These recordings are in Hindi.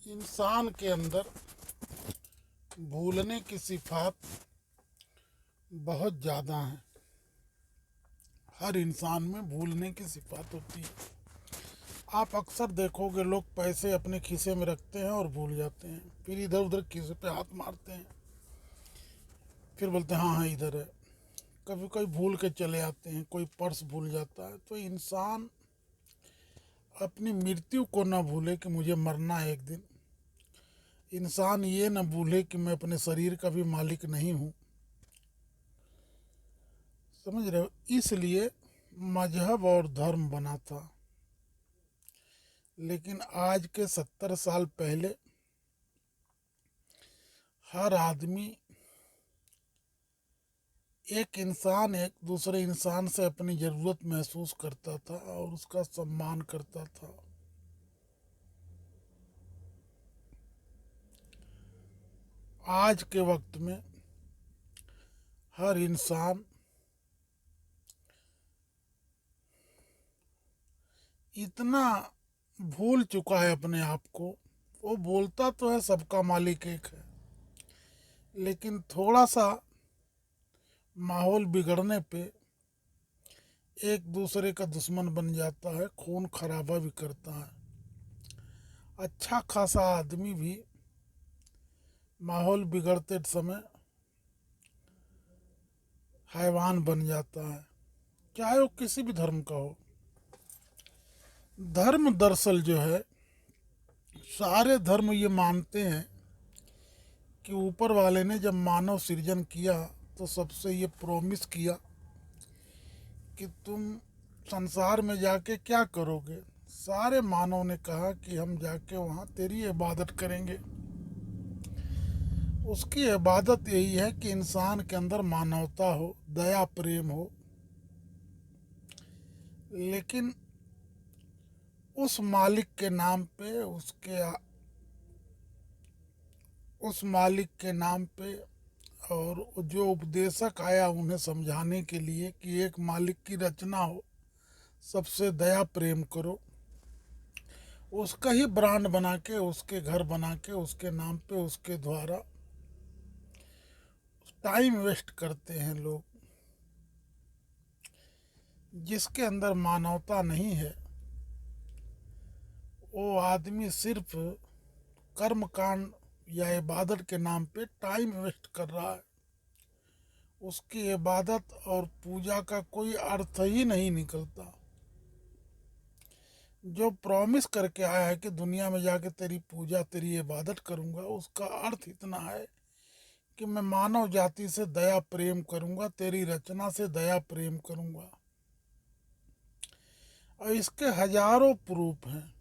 इंसान के अंदर भूलने की सिफात बहुत ज़्यादा है। हर इंसान में भूलने की सिफात होती है। आप अक्सर देखोगे लोग पैसे अपने खीसे में रखते हैं और भूल जाते हैं, फिर इधर उधर खीसे पे हाथ मारते हैं, फिर बोलते हैं हाँ हाँ इधर है। कभी कोई भूल के चले आते हैं, कोई पर्स भूल जाता है। तो इंसान अपनी मृत्यु को न भूले कि मुझे मरना है एक दिन। इंसान ये न भूले कि मैं अपने शरीर का भी मालिक नहीं हूँ। समझ रहे हो? इसलिए मजहब और धर्म बना था। लेकिन आज के 70 साल पहले हर आदमी, एक इंसान एक दूसरे इंसान से अपनी ज़रूरत महसूस करता था और उसका सम्मान करता था। आज के वक्त में हर इंसान इतना भूल चुका है अपने आप को। वो बोलता तो है सबका मालिक एक है, लेकिन थोड़ा सा माहौल बिगड़ने पे एक दूसरे का दुश्मन बन जाता है, खून खराबा भी करता है। अच्छा खासा आदमी भी माहौल बिगड़ते समय हैवान बन जाता है, चाहे वो किसी भी धर्म का हो। धर्म दरअसल जो है, सारे धर्म ये मानते हैं कि ऊपर वाले ने जब मानव सृजन किया तो सबसे ये प्रॉमिस किया कि तुम संसार में जाके क्या करोगे। सारे मानव ने कहा कि हम जाके वहाँ तेरी इबादत करेंगे। उसकी इबादत यही है कि इंसान के अंदर मानवता हो, दया प्रेम हो। लेकिन उस मालिक के नाम पे उस मालिक के नाम पे और जो उपदेशक आया उन्हें समझाने के लिए कि एक मालिक की रचना हो, सबसे दया प्रेम करो, उसका ही ब्रांड बना के, उसके घर बना के, उसके नाम पे उसके द्वारा टाइम वेस्ट करते हैं लोग। जिसके अंदर मानवता नहीं है वो आदमी सिर्फ कर्म कांड या इबादत के नाम पे टाइम वेस्ट कर रहा है। उसकी इबादत और पूजा का कोई अर्थ ही नहीं निकलता। जो प्रॉमिस करके आया है कि दुनिया में जाके तेरी पूजा तेरी इबादत करूंगा, उसका अर्थ इतना है कि मैं मानव जाति से दया प्रेम करूंगा, तेरी रचना से दया प्रेम करूंगा। और इसके हजारों प्रूफ हैं।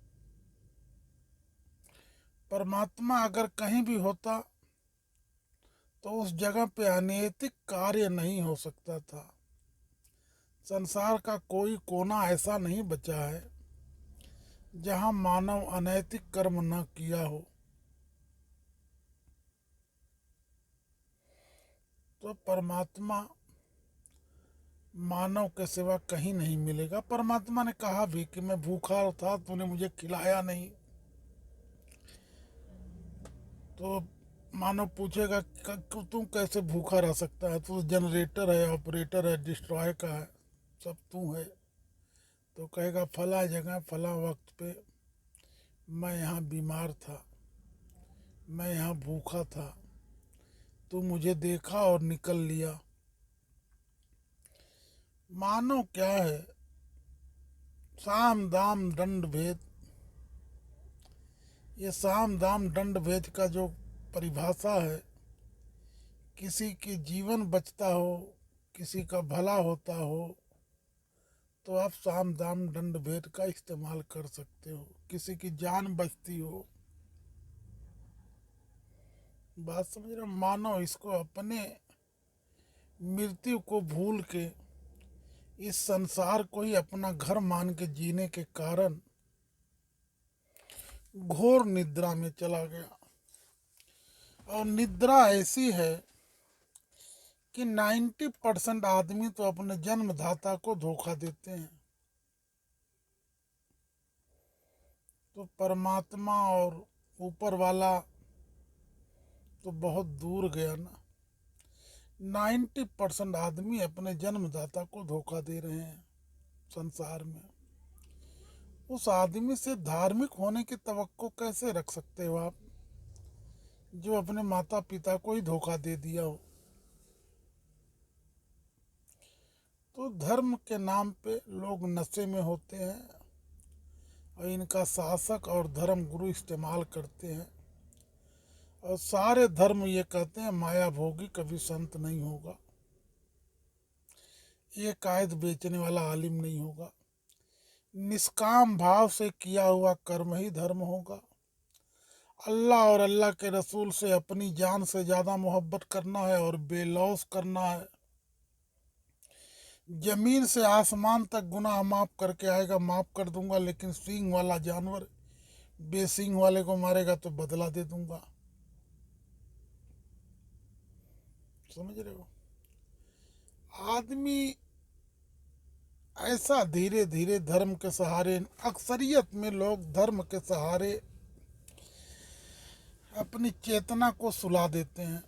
परमात्मा अगर कहीं भी होता तो उस जगह पे अनैतिक कार्य नहीं हो सकता था। संसार का कोई कोना ऐसा नहीं बचा है जहां मानव अनैतिक कर्म न किया हो। तो परमात्मा मानव के सिवा कहीं नहीं मिलेगा। परमात्मा ने कहा भी कि मैं भूखा था, तूने मुझे खिलाया नहीं। तो मानव पूछेगा तू कैसे भूखा रह सकता है, तू जनरेटर है, ऑपरेटर है, डिस्ट्रॉय का है, सब तू है। तो कहेगा फला जगह फला वक्त पे मैं यहाँ बीमार था, मैं यहाँ भूखा था, तू मुझे देखा और निकल लिया। मानव क्या है? साम दाम दंड भेद। ये साम दाम दंड भेद का जो परिभाषा है, किसी की जीवन बचता हो, किसी का भला होता हो, तो आप साम दाम दंड भेद का इस्तेमाल कर सकते हो। किसी की जान बचती हो, बात समझ रहे हो? मानव इसको अपने मृत्यु को भूल के इस संसार को ही अपना घर मान के जीने के कारण घोर निद्रा में चला गया। और निद्रा ऐसी है कि 90% आदमी तो अपने जन्मदाता को धोखा देते हैं। तो परमात्मा और ऊपर वाला तो बहुत दूर गया ना। 90% आदमी अपने जन्मदाता को धोखा दे रहे हैं संसार में। उस आदमी से धार्मिक होने की तवक्को कैसे रख सकते हो आप, जो अपने माता पिता को ही धोखा दे दिया हो। तो धर्म के नाम पे लोग नशे में होते हैं और इनका शासक और धर्म गुरु इस्तेमाल करते हैं। और सारे धर्म ये कहते हैं माया भोगी कभी संत नहीं होगा, ये कायद बेचने वाला आलिम नहीं होगा। निष्काम भाव से किया हुआ कर्म ही धर्म होगा। अल्लाह और अल्लाह के रसूल से अपनी जान से ज़्यादा मोहब्बत करना है और बेलौस करना है। जमीन से आसमान तक गुनाह माफ करके आएगा, माफ कर दूंगा, लेकिन सींग वाला जानवर बेसींग वाले को मारेगा तो बदला दे दूंगा। समझ रहे हो। आदमी ऐसा धीरे धीरे धर्म के सहारे, अक्सरियत में लोग धर्म के सहारे अपनी चेतना को सुला देते हैं।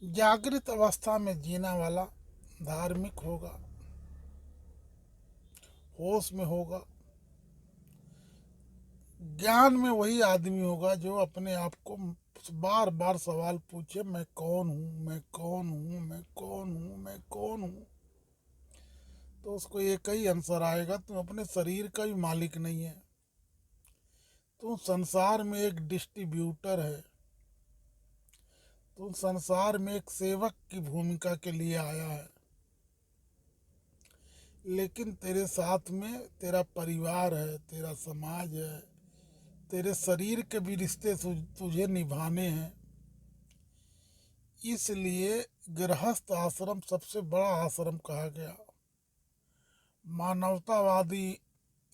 जागृत अवस्था में जीना वाला धार्मिक होगा, होश में होगा। ज्ञान में वही आदमी होगा जो अपने आप को बार बार सवाल पूछे, मैं कौन हूँ, मैं कौन हूँ, मैं कौन हूँ, मैं कौन हूँ। तो उसको एक ही आंसर आएगा, तुम अपने शरीर का भी मालिक नहीं है, तुम संसार में एक डिस्ट्रीब्यूटर है, तुम संसार में एक सेवक की भूमिका के लिए आया है। लेकिन तेरे साथ में तेरा परिवार है, तेरा समाज है, तेरे शरीर के भी रिश्ते तुझे निभाने हैं। इसलिए गृहस्थ आश्रम सबसे बड़ा आश्रम कहा गया। मानवतावादी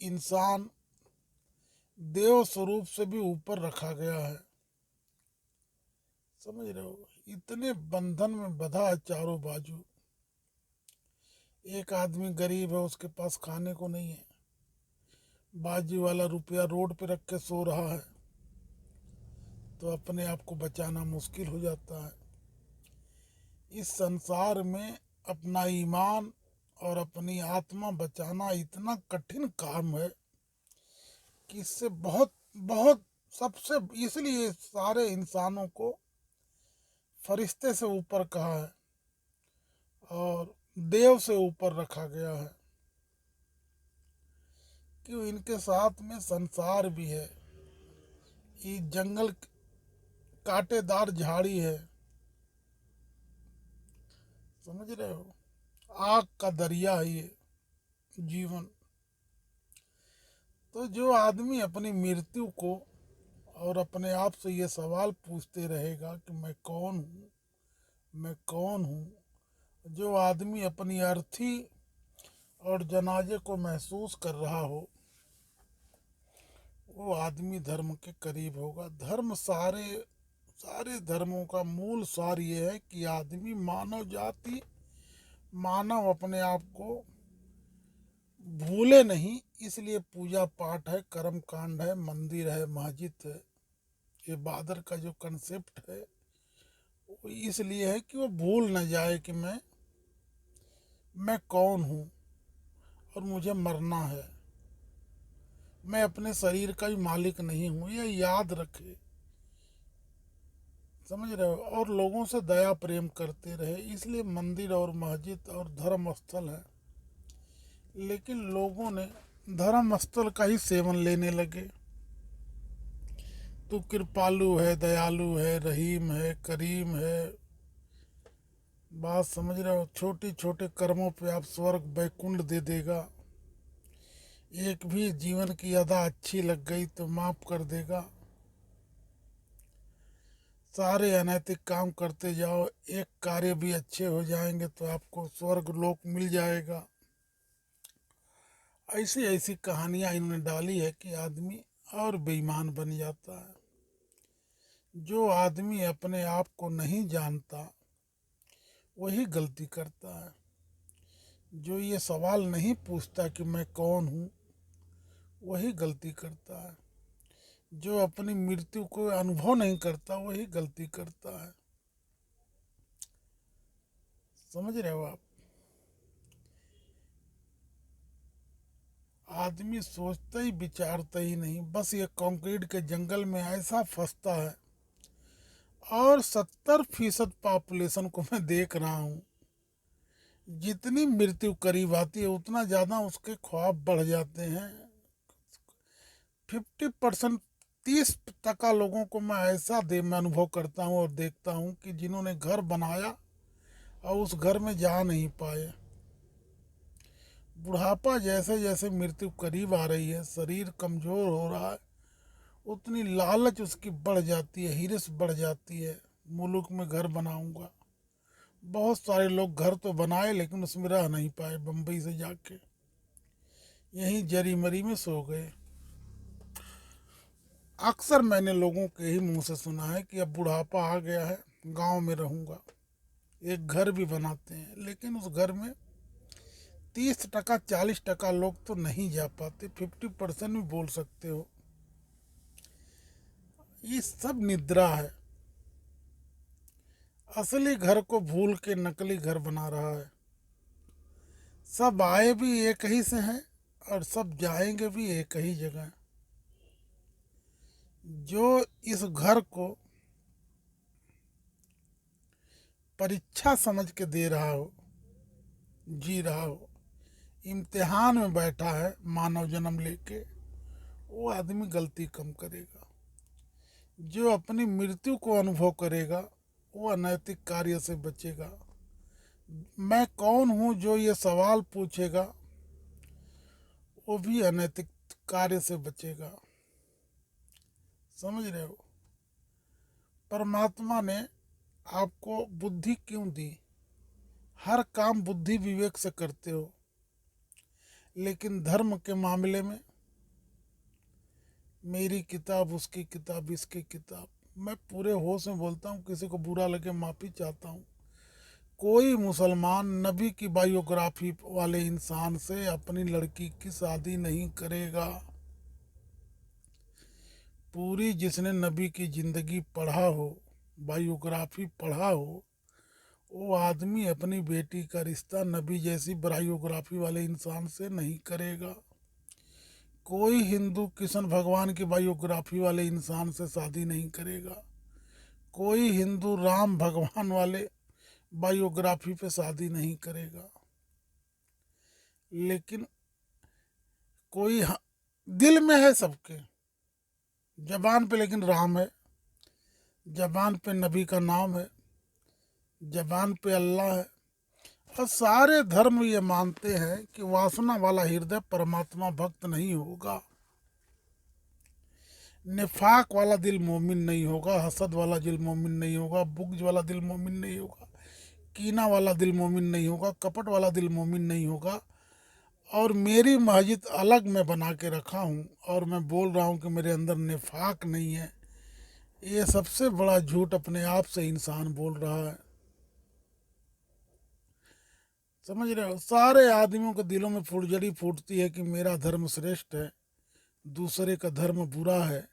इंसान देव स्वरूप से भी ऊपर रखा गया है। समझ रहे हो। इतने बंधन में बंधा है चारों बाजू। एक आदमी गरीब है, उसके पास खाने को नहीं है, बाजी वाला रुपया रोड पे रख के सो रहा है, तो अपने आप को बचाना मुश्किल हो जाता है। इस संसार में अपना ईमान और अपनी आत्मा बचाना इतना कठिन काम है कि इससे बहुत बहुत सबसे, इसलिए सारे इंसानों को फरिश्ते से ऊपर कहा है और देव से ऊपर रखा गया है। क्यों, इनके साथ में संसार भी है। ये जंगल कांटेदार झाड़ी है, समझ रहे हो। आग का दरिया है ये जीवन। तो जो आदमी अपनी मृत्यु को और अपने आप से ये सवाल पूछते रहेगा कि मैं कौन हूँ, मैं कौन हूँ, जो आदमी अपनी अर्थी और जनाजे को महसूस कर रहा हो, वो आदमी धर्म के करीब होगा। धर्म सारे सारे धर्मों का मूल सार ये है कि आदमी मानव जाति, मानव अपने आप को भूले नहीं। इसलिए पूजा पाठ है, कर्म कांड है, मंदिर है, मस्जिद है। ये बादर का जो कंसेप्ट है वो इसलिए है कि वो भूल न जाए कि मैं कौन हूँ और मुझे मरना है। मैं अपने शरीर का भी मालिक नहीं हूँ, ये याद रखे। समझ रहे हो। और लोगों से दया प्रेम करते रहे, इसलिए मंदिर और मस्जिद और धर्म स्थल है। लेकिन लोगों ने धर्म स्थल का ही सेवन लेने लगे। तू कृपालु है, दयालु है, रहीम है, करीम है। बात समझ रहे हो। छोटे छोटे कर्मों पे आप स्वर्ग बैकुंठ दे देगा। एक भी जीवन की अदा अच्छी लग गई तो माफ कर देगा। सारे अनैतिक काम करते जाओ, एक कार्य भी अच्छे हो जाएंगे तो आपको स्वर्ग लोक मिल जाएगा। ऐसी ऐसी कहानियां इन्होंने डाली है कि आदमी और बेईमान बन जाता है। जो आदमी अपने आप को नहीं जानता वही गलती करता है। जो ये सवाल नहीं पूछता कि मैं कौन हूँ, वही गलती करता है। जो अपनी मृत्यु को अनुभव नहीं करता वही गलती करता है। समझ रहे हो आप? आदमी सोचता ही विचारता ही नहीं, बस ये कंक्रीट के जंगल में ऐसा फंसता है। और 70% पॉपुलेशन को मैं देख रहा हूँ, जितनी मृत्यु करीब आती है उतना ज़्यादा उसके ख्वाब बढ़ जाते हैं। 50%, 30% लोगों को मैं ऐसा मैं अनुभव करता हूँ और देखता हूँ कि जिन्होंने घर बनाया और उस घर में जा नहीं पाए। बुढ़ापा जैसे जैसे मृत्यु करीब आ रही है, शरीर कमज़ोर हो रहा है, उतनी लालच उसकी बढ़ जाती है, हिरिस बढ़ जाती है। मुल्क में घर बनाऊंगा। बहुत सारे लोग घर तो बनाए लेकिन उसमें रह नहीं पाए, बम्बई से जाके यहीं जरी मरी में सो गए। अक्सर मैंने लोगों के ही मुंह से सुना है कि अब बुढ़ापा आ गया है, गांव में रहूंगा। एक घर भी बनाते हैं लेकिन उस घर में 30%, 40% लोग तो नहीं जा पाते, 50% भी बोल सकते हो। ये सब निद्रा है। असली घर को भूल के नकली घर बना रहा है। सब आए भी एक ही से हैं और सब जाएंगे भी एक ही जगह। जो इस घर को परीक्षा समझ के दे रहा हो, जी रहा हो, इम्तिहान में बैठा है मानव जन्म लेके, वो आदमी गलती कम करेगा। जो अपनी मृत्यु को अनुभव करेगा वो अनैतिक कार्य से बचेगा। मैं कौन हूँ जो ये सवाल पूछेगा वो भी अनैतिक कार्य से बचेगा। समझ रहे हो? परमात्मा ने आपको बुद्धि क्यों दी? हर काम बुद्धि विवेक से करते हो, लेकिन धर्म के मामले में मेरी किताब, उसकी किताब, इसकी किताब, मैं पूरे होश में बोलता हूँ, किसी को बुरा लगे माफ़ी चाहता हूँ। कोई मुसलमान नबी की बायोग्राफी वाले इंसान से अपनी लड़की की शादी नहीं करेगा। पूरी जिसने नबी की ज़िंदगी पढ़ा हो, बायोग्राफी पढ़ा हो, वो आदमी अपनी बेटी का रिश्ता नबी जैसी बायोग्राफी वाले इंसान से नहीं करेगा। कोई हिंदू कृष्ण भगवान की बायोग्राफी वाले इंसान से शादी नहीं करेगा। कोई हिंदू राम भगवान वाले बायोग्राफी पे शादी नहीं करेगा। लेकिन कोई दिल में है सबके, जबान पे लेकिन राम है, जबान पे नबी का नाम है, जबान पे अल्लाह है। और सारे धर्म ये मानते हैं कि वासना वाला हृदय परमात्मा भक्त नहीं होगा। निफाक वाला दिल मोमिन नहीं होगा, हसद वाला दिल मोमिन नहीं होगा, बुग्ज वाला दिल मोमिन नहीं होगा, कीना वाला दिल मोमिन नहीं होगा, कपट वाला दिल मोमिन नहीं होगा। और मेरी मस्जिद अलग मैं बना के रखा हूँ और मैं बोल रहा हूँ कि मेरे अंदर निफाक नहीं है, ये सबसे बड़ा झूठ अपने आप से इंसान बोल रहा है। समझ रहे हो? सारे आदमियों के दिलों में फुलझड़ी फूटती है कि मेरा धर्म श्रेष्ठ है, दूसरे का धर्म बुरा है,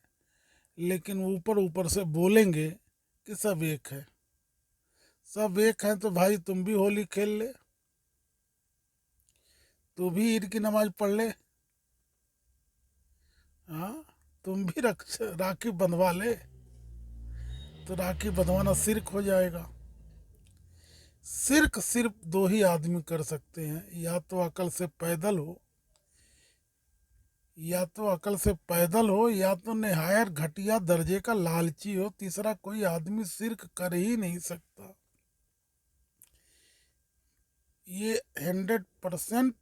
लेकिन ऊपर ऊपर से बोलेंगे कि सब एक है। सब एक है तो भाई तुम भी होली खेल ले, तू भी ईद की नमाज पढ़ ले, हाँ, तुम भी राखी बंधवा ले, तो राखी बंधवाना शिर्क हो जाएगा। शिर्क सिर्फ दो ही आदमी कर सकते हैं, या तो अकल से पैदल हो, या तो अकल से पैदल हो, या तो निहायत घटिया दर्जे का लालची हो। तीसरा कोई आदमी शिर्क कर ही नहीं सकता। ये 100%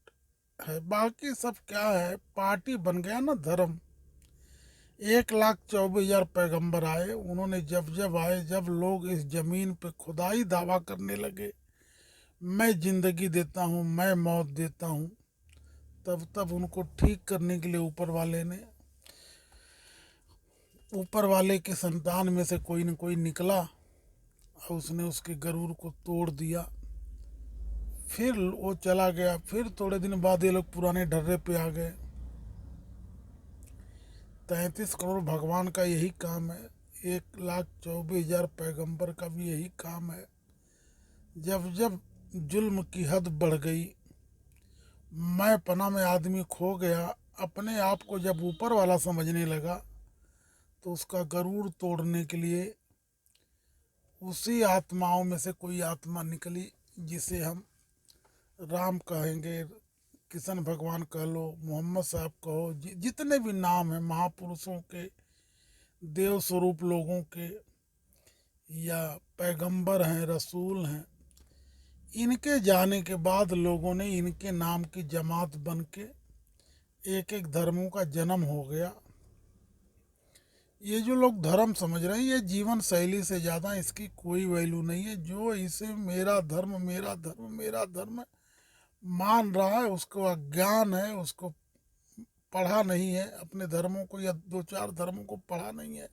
है। बाकी सब क्या है, पार्टी बन गया ना धर्म। 1,24,000 पैगंबर आए, उन्होंने जब जब आए, जब लोग इस जमीन पे खुदाई दावा करने लगे, मैं जिंदगी देता हूँ, मैं मौत देता हूँ, तब तब उनको ठीक करने के लिए ऊपर वाले के संतान में से कोई न कोई निकला और उसने उसके गरूर को तोड़ दिया। फिर वो चला गया, फिर थोड़े दिन बाद ये लोग पुराने ढर्रे पे आ गए। 33 करोड़ भगवान का यही काम है, 1,24,000 पैगंबर का भी यही काम है। जब जब जुल्म की हद बढ़ गई, मैं पना में आदमी खो गया, अपने आप को जब ऊपर वाला समझने लगा, तो उसका गरुड़ तोड़ने के लिए उसी आत्माओं में से कोई आत्मा निकली, जिसे हम राम कहेंगे, किशन भगवान कह लो, मोहम्मद साहब कहो, जितने भी नाम हैं महापुरुषों के, देव स्वरूप लोगों के, या पैगंबर हैं, रसूल हैं, इनके जाने के बाद लोगों ने इनके नाम की जमात बन के एक एक धर्मों का जन्म हो गया। ये जो लोग धर्म समझ रहे हैं, ये जीवन शैली से ज़्यादा इसकी कोई वैल्यू नहीं है। जो इसे मेरा धर्म मेरा धर्म मेरा धर्म मान रहा है, उसको अज्ञान है, उसको पढ़ा नहीं है अपने धर्मों को, या दो चार धर्मों को पढ़ा नहीं है।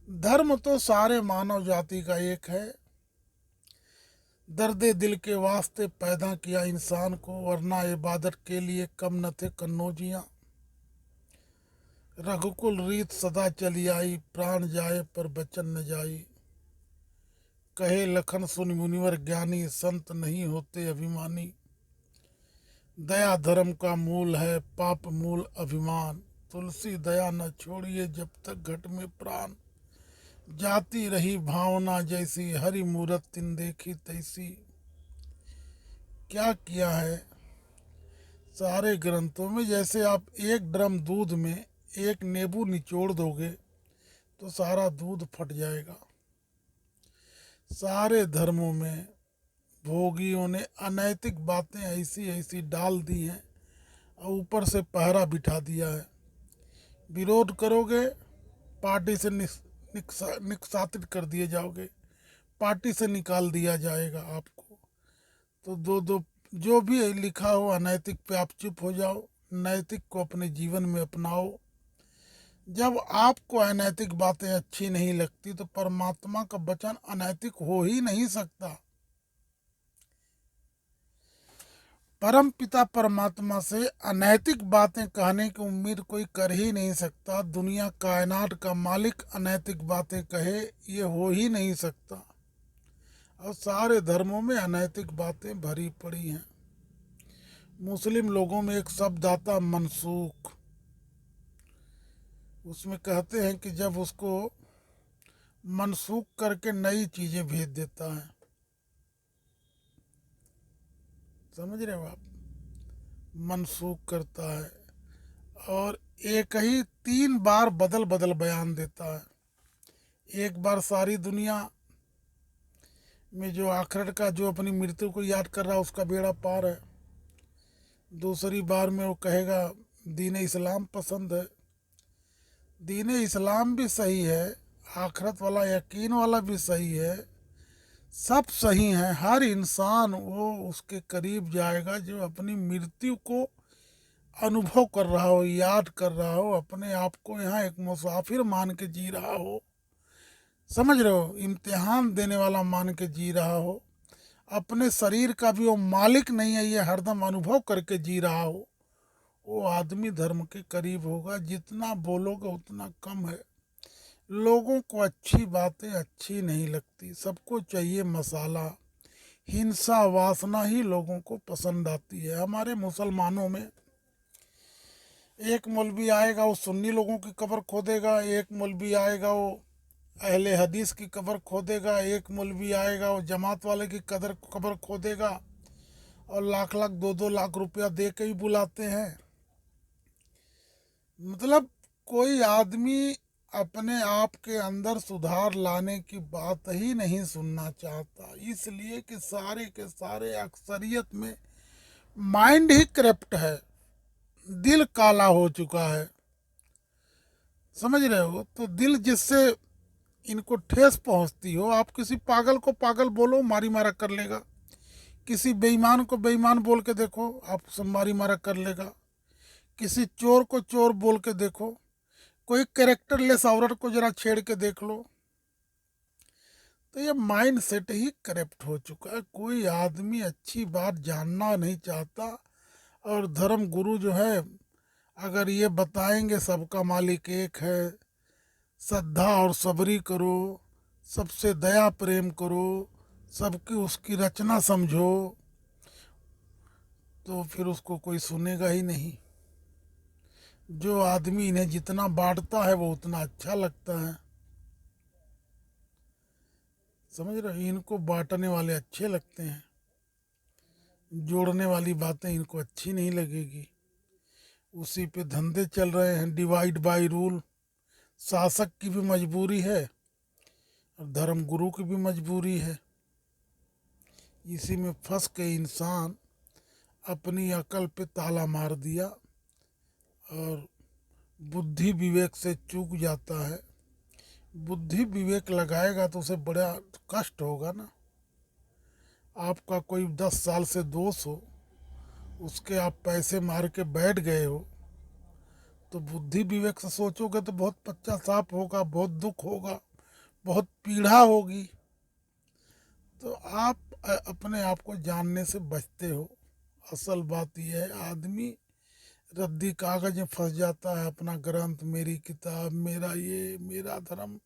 धर्म तो सारे मानव जाति का एक है। दर्द दिल के वास्ते पैदा किया इंसान को, वरना इबादत के लिए कम न थे कन्नौजियाँ। रघुकुल रीत सदा चली आई, प्राण जाए पर बचन न जाई। कहे लखन सुन मुनिवर ज्ञानी, संत नहीं होते अभिमानी। दया धर्म का मूल है, पाप मूल अभिमान। तुलसी दया न छोड़िए जब तक घट में प्राण। जाती रही भावना जैसी, हरि मूरत तिन देखी तैसी। क्या किया है सारे ग्रंथों में, जैसे आप एक ड्रम दूध में एक नींबू निचोड़ दोगे तो सारा दूध फट जाएगा। सारे धर्मों में भोगियों ने अनैतिक बातें ऐसी ऐसी डाल दी हैं और ऊपर से पहरा बिठा दिया है। विरोध करोगे पार्टी से निष्कासित कर दिए जाओगे, पार्टी से निकाल दिया जाएगा आपको। तो दो दो जो भी लिखा हो अनैतिक पे आप चुप हो जाओ, नैतिक को अपने जीवन में अपनाओ। जब आपको अनैतिक बातें अच्छी नहीं लगती तो परमात्मा का वचन अनैतिक हो ही नहीं सकता। परम पिता परमात्मा से अनैतिक बातें कहने की उम्मीद कोई कर ही नहीं सकता। दुनिया कायनात का मालिक अनैतिक बातें कहे, ये हो ही नहीं सकता। और सारे धर्मों में अनैतिक बातें भरी पड़ी हैं। मुस्लिम लोगों में एक शब्द आता मनसूख, उसमें कहते हैं कि जब उसको मनसूख करके नई चीजें भेज देता है। समझ रहे हो आप, मनसूख करता है और एक ही 3 बार बदल बदल बयान देता है। एक बार सारी दुनिया में जो आखिरत का, जो अपनी मृत्यु को याद कर रहा है उसका बेड़ा पार है। दूसरी बार में वो कहेगा दीन इस्लाम पसंद है। दीन इस्लाम भी सही है, आखिरत वाला यकीन वाला भी सही है, सब सही है। हर इंसान वो उसके करीब जाएगा जो अपनी मृत्यु को अनुभव कर रहा हो, याद कर रहा हो, अपने आप को यहाँ एक मुसाफिर मान के जी रहा हो। समझ रहे हो, इम्तिहान देने वाला मान के जी रहा हो। अपने शरीर का भी वो मालिक नहीं है, ये हरदम अनुभव करके जी रहा हो। वो आदमी धर्म के करीब होगा। जितना बोलोगे उतना कम है। लोगों को अच्छी बातें अच्छी नहीं लगती, सबको चाहिए मसाला। हिंसा वासना ही लोगों को पसंद आती है। हमारे मुसलमानों में एक मौलवी आएगा वो सुन्नी लोगों की कब्र खोदेगा, एक मौलवी आएगा वो अहले हदीस की कब्र खोदेगा, एक मौलवी आएगा वो जमात वाले की कब्र खोदेगा, और लाख लाख 2-2 लाख रुपया दे के ही बुलाते हैं। मतलब कोई आदमी अपने आप के अंदर सुधार लाने की बात ही नहीं सुनना चाहता, इसलिए कि सारे के सारे अक्सरियत में माइंड ही करप्ट है, दिल काला हो चुका है। समझ रहे हो, तो दिल जिससे इनको ठेस पहुंचती हो, आप किसी पागल को पागल बोलो मारी मारा कर लेगा, किसी बेईमान को बेईमान बोल के देखो आप सब मारी मारा कर लेगा, किसी चोर को चोर बोल के देखो, कोई कैरेक्टरलेस औरत को जरा छेड़ के देख लो। तो ये माइंड सेट ही करप्ट हो चुका है। कोई आदमी अच्छी बात जानना नहीं चाहता, और धर्म गुरु जो है अगर ये बताएंगे सबका मालिक एक है, श्रद्धा और सबरी करो, सबसे दया प्रेम करो, सबकी उसकी रचना समझो, तो फिर उसको कोई सुनेगा ही नहीं। जो आदमी इन्हें जितना बांटता है वो उतना अच्छा लगता है। समझ रहे हो, इनको बांटने वाले अच्छे लगते हैं, जोड़ने वाली बातें इनको अच्छी नहीं लगेगी। उसी पे धंधे चल रहे हैं, डिवाइड बाय रूल। शासक की भी मजबूरी है और धर्म गुरु की भी मजबूरी है। इसी में फंस के इंसान अपनी अकल पे ताला मार दिया और बुद्धि विवेक से चूक जाता है। बुद्धि विवेक लगाएगा तो उसे बड़ा कष्ट होगा ना। आपका कोई 10 साल से दोस्त हो, उसके आप पैसे मार के बैठ गए हो, तो बुद्धि विवेक से सोचोगे तो बहुत पश्चाताप होगा, बहुत दुख होगा, बहुत पीड़ा होगी। तो आप अपने आप को जानने से बचते हो। असल बात यह है, आदमी रद्दी कागज में फंस जाता है, अपना ग्रंथ, मेरी किताब, मेरा ये, मेरा धर्म,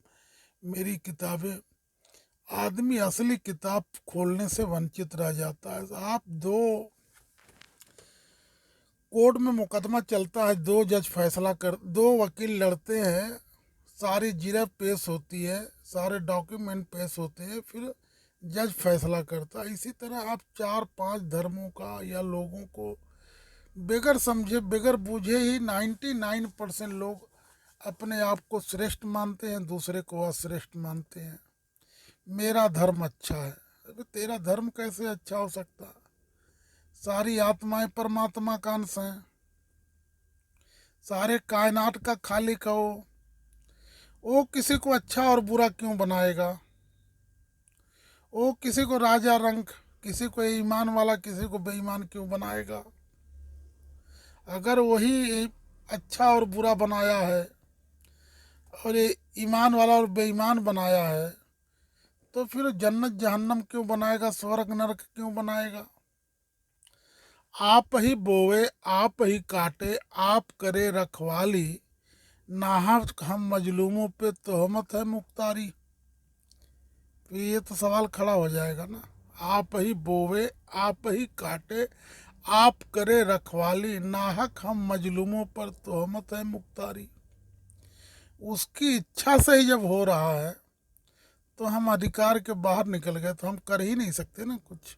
मेरी किताबें। आदमी असली किताब खोलने से वंचित रह जाता है। आप कोर्ट में मुकदमा चलता है, दो वकील लड़ते हैं, सारी जिरह पेश होती है, सारे डॉक्यूमेंट पेश होते हैं, फिर जज फैसला करता है। इसी तरह आप 4-5 धर्मों का या लोगों को बगैर समझे बगैर बूझे ही 99% लोग अपने आप को श्रेष्ठ मानते हैं, दूसरे को अश्रेष्ठ मानते हैं। मेरा धर्म अच्छा है। अबे तेरा धर्म कैसे अच्छा हो सकता है? सारी आत्माएं परमात्मा का अंश हैं, सारे कायनात का खालिक हो। वो किसी को अच्छा और बुरा क्यों बनाएगा? वो किसी को राजा रंक, किसी को ईमान वाला, किसी को बेईमान क्यों बनाएगा? अगर वही अच्छा और बुरा बनाया है और ये ईमान वाला और बेईमान बनाया है, तो फिर जन्नत जहन्नम क्यों बनाएगा, स्वर्ग नरक क्यों बनाएगा? आप ही बोवे, आप ही काटे, आप करे रखवाली, नाहक हम मजलूमों पे तोहमत है मुख्तारी। तो ये तो सवाल खड़ा हो जाएगा ना। आप ही बोवे, आप ही काटे, आप करे रखवाली, नाहक हम मजलूमों पर तोहमत है मुख्तारी। उसकी इच्छा से ही जब हो रहा है तो हम अधिकार के बाहर निकल गए, तो हम कर ही नहीं सकते ना कुछ।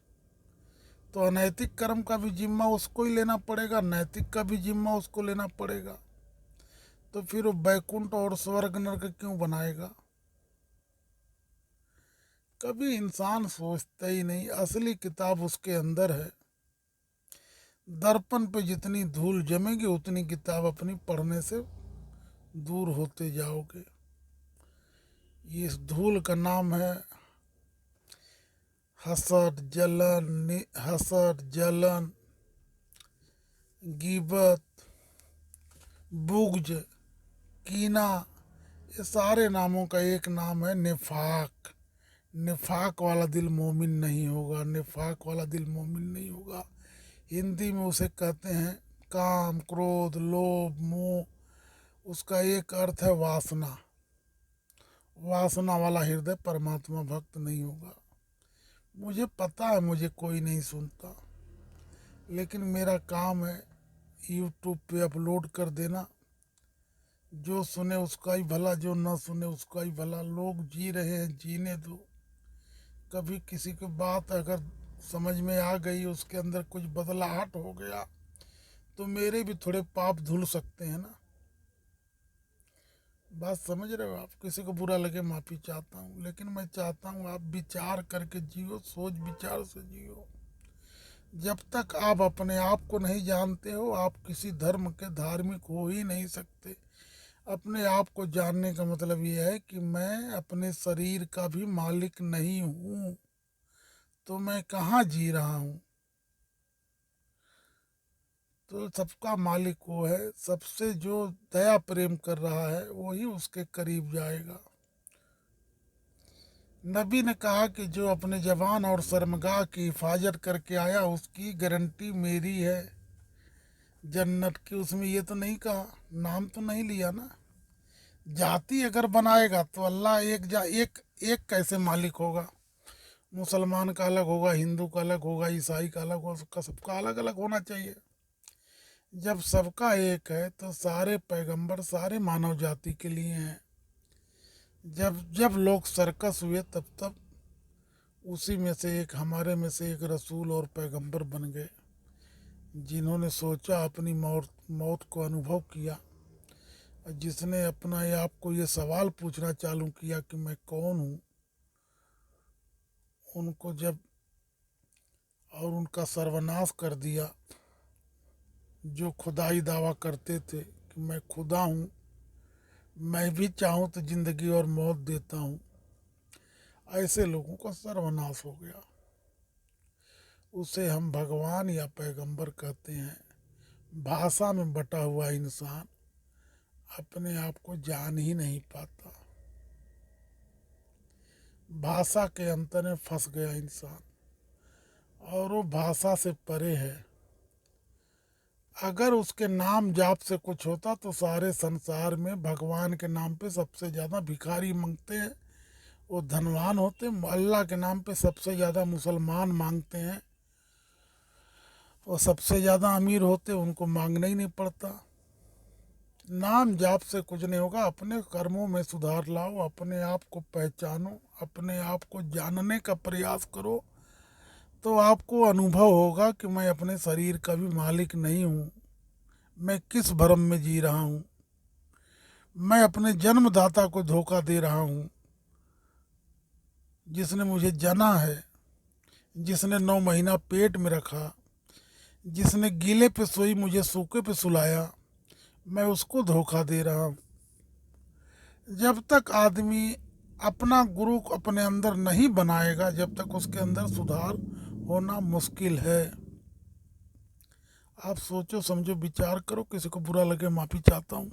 तो अनैतिक कर्म का भी जिम्मा उसको ही लेना पड़ेगा, नैतिक का भी जिम्मा उसको लेना पड़ेगा। तो फिर वो बैकुंठ और स्वर्ग नरक क्यों बनाएगा? कभी इंसान सोचता ही नहीं। असली किताब उसके अंदर है। दर्पण पे जितनी धूल जमेगी उतनी किताब अपनी पढ़ने से दूर होते जाओगे। इस धूल का नाम है हसद, जलन, गीबत, बुग्ज, कीना। ये सारे नामों का एक नाम है निफाक। निफाक वाला दिल मोमिन नहीं होगा, निफाक वाला दिल मोमिन नहीं होगा। हिंदी में उसे कहते हैं काम, क्रोध, लोभ, मोह। उसका एक अर्थ है वासना। वासना वाला हृदय परमात्मा भक्त नहीं होगा। मुझे पता है मुझे कोई नहीं सुनता, लेकिन मेरा काम है यूट्यूब पे अपलोड कर देना। जो सुने उसका ही भला, जो ना सुने उसका ही भला। लोग जी रहे हैं, जीने दो। कभी किसी की बात अगर समझ में आ गई, उसके अंदर कुछ बदलाहट हो गया, तो मेरे भी थोड़े पाप धुल सकते हैं ना। बात समझ रहे हो आप? किसी को बुरा लगे माफ़ी चाहता हूँ, लेकिन मैं चाहता हूँ आप विचार करके जियो, सोच विचार से जियो। जब तक आप अपने आप को नहीं जानते हो, आप किसी धर्म के धार्मिक हो ही नहीं सकते। अपने आप को जानने का मतलब यह है कि मैं अपने शरीर का भी मालिक नहीं हूँ, तो मैं कहाँ जी रहा हूँ? तो सबका मालिक वो है। सबसे जो दया प्रेम कर रहा है वही उसके करीब जाएगा। नबी ने कहा कि जो अपने जवान और शर्मगाह की हिफाजत करके आया, उसकी गारंटी मेरी है। जन्नत की, उसमें ये तो नहीं कहा, नाम तो नहीं लिया ना। जाति अगर बनाएगा तो अल्लाह एक कैसे मालिक होगा? मुसलमान का अलग होगा, हिंदू का अलग होगा, ईसाई का अलग होगा, सबका सबका अलग अलग होना चाहिए। जब सबका एक है तो सारे पैगंबर सारे मानव जाति के लिए हैं। जब जब लोग सर्कस हुए तब तब उसी में से एक, हमारे में से एक रसूल और पैगंबर बन गए, जिन्होंने सोचा, अपनी मौत मौत को अनुभव किया, और जिसने अपना ये आपको ये सवाल पूछना चालू किया कि मैं कौन हूँ, उनको जब और उनका सर्वनाश कर दिया। जो खुदाई दावा करते थे कि मैं खुदा हूँ, मैं भी चाहूँ तो जिंदगी और मौत देता हूँ, ऐसे लोगों का सर्वनाश हो गया। उसे हम भगवान या पैगंबर कहते हैं। भाषा में बटा हुआ इंसान अपने आप को जान ही नहीं पाता। भाषा के अंतर में फंस गया इंसान, और वो भाषा से परे है। अगर उसके नाम जाप से कुछ होता तो सारे संसार में भगवान के नाम पे सबसे ज़्यादा भिखारी मांगते हैं, वो धनवान होते। अल्लाह के नाम पे सबसे ज़्यादा मुसलमान मांगते हैं, वो सबसे ज़्यादा अमीर होते, उनको मांगना ही नहीं पड़ता। नाम जाप से कुछ नहीं होगा। अपने कर्मों में सुधार लाओ, अपने आप को पहचानो, अपने आप को जानने का प्रयास करो, तो आपको अनुभव होगा कि मैं अपने शरीर का भी मालिक नहीं हूँ। मैं किस भ्रम में जी रहा हूँ? मैं अपने जन्मदाता को धोखा दे रहा हूँ, जिसने मुझे जना है, जिसने 9 महीना पेट में रखा, जिसने गीले पे सोई मुझे सूखे पे सुलाया, मैं उसको धोखा दे रहा हूँ। जब तक आदमी अपना गुरु अपने अंदर नहीं बनाएगा, जब तक उसके अंदर सुधार होना मुश्किल है। आप सोचो समझो विचार करो, किसी को बुरा लगे माफ़ी चाहता हूँ।